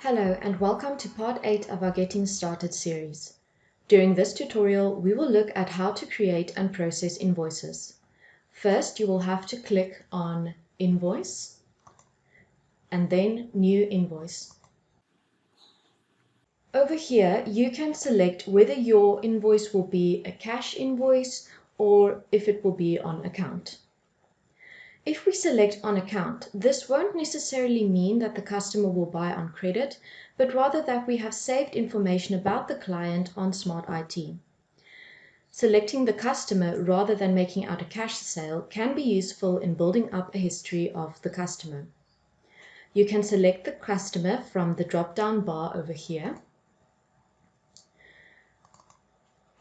Hello and welcome to part 8 of our Getting Started series. During this tutorial, we will look at how to create and process invoices. First, you will have to click on Invoice and then New Invoice. Over here, you can select whether your invoice will be a cash invoice or if it will be on account. If we select on account, this won't necessarily mean that the customer will buy on credit, but rather that we have saved information about the client on Smart IT. Selecting the customer rather than making out a cash sale can be useful in building up a history of the customer. You can select the customer from the drop-down bar over here.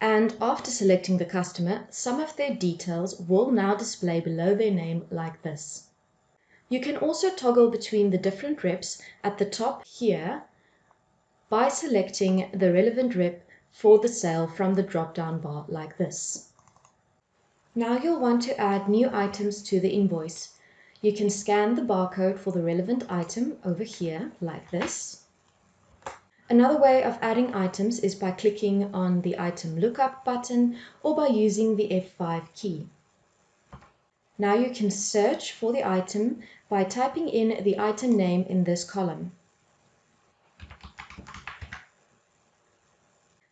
And after selecting the customer, some of their details will now display below their name like this. You can also toggle between the different reps at the top here by selecting the relevant rep for the sale from the drop-down bar like this. Now you'll want to add new items to the invoice. You can scan the barcode for the relevant item over here like this. Another way of adding items is by clicking on the item lookup button or by using the F5 key. Now you can search for the item by typing in the item name in this column.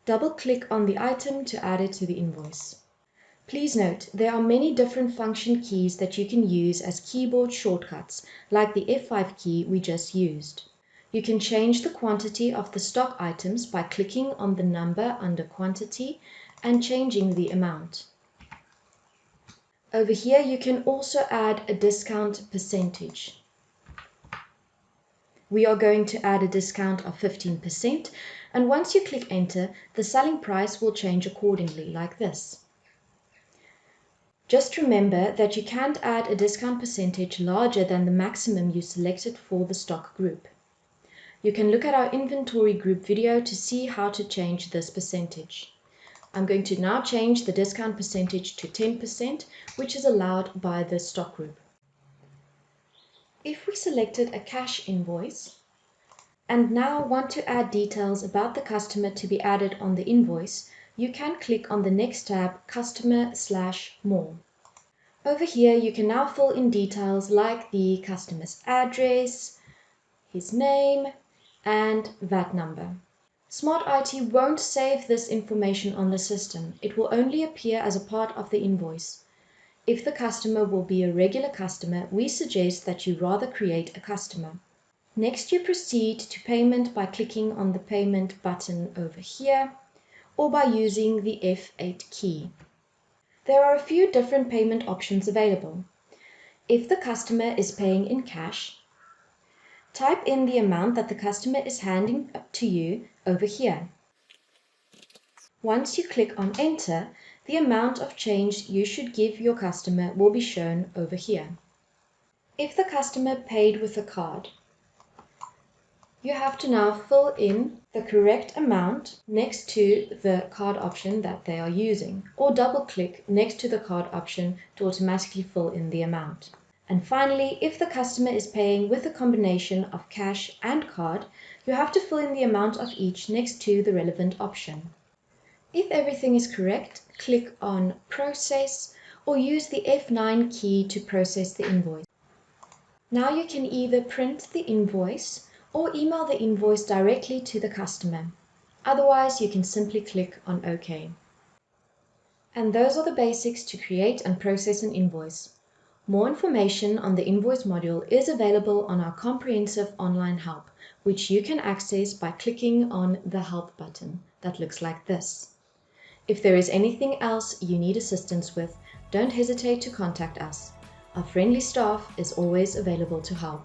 Double-click on the item to add it to the invoice. Please note, there are many different function keys that you can use as keyboard shortcuts, like the F5 key we just used. You can change the quantity of the stock items by clicking on the number under quantity and changing the amount. Over here you can also add a discount percentage. We are going to add a discount of 15%, and once you click enter, the selling price will change accordingly like this. Just remember that you can't add a discount percentage larger than the maximum you selected for the stock group. You can look at our inventory group video to see how to change this percentage. I'm going to now change the discount percentage to 10%, which is allowed by the stock group. If we selected a cash invoice and now want to add details about the customer to be added on the invoice, you can click on the next tab, Customer/More. Over here you can now fill in details like the customer's address, his name, and VAT number. Smart IT won't save this information on the system. It will only appear as a part of the invoice. If the customer will be a regular customer, we suggest that you rather create a customer. Next, you proceed to payment by clicking on the payment button over here or by using the F8 key. There are a few different payment options available. If the customer is paying in cash, type in the amount that the customer is handing to you over here. Once you click on enter, the amount of change you should give your customer will be shown over here. If the customer paid with a card, you have to now fill in the correct amount next to the card option that they are using, or double click next to the card option to automatically fill in the amount. And finally, if the customer is paying with a combination of cash and card, you have to fill in the amount of each next to the relevant option. If everything is correct, click on Process or use the F9 key to process the invoice. Now you can either print the invoice or email the invoice directly to the customer. Otherwise, you can simply click on OK. And those are the basics to create and process an invoice. More information on the invoice module is available on our comprehensive online help, which you can access by clicking on the Help button that looks like this. If there is anything else you need assistance with, don't hesitate to contact us. Our friendly staff is always available to help.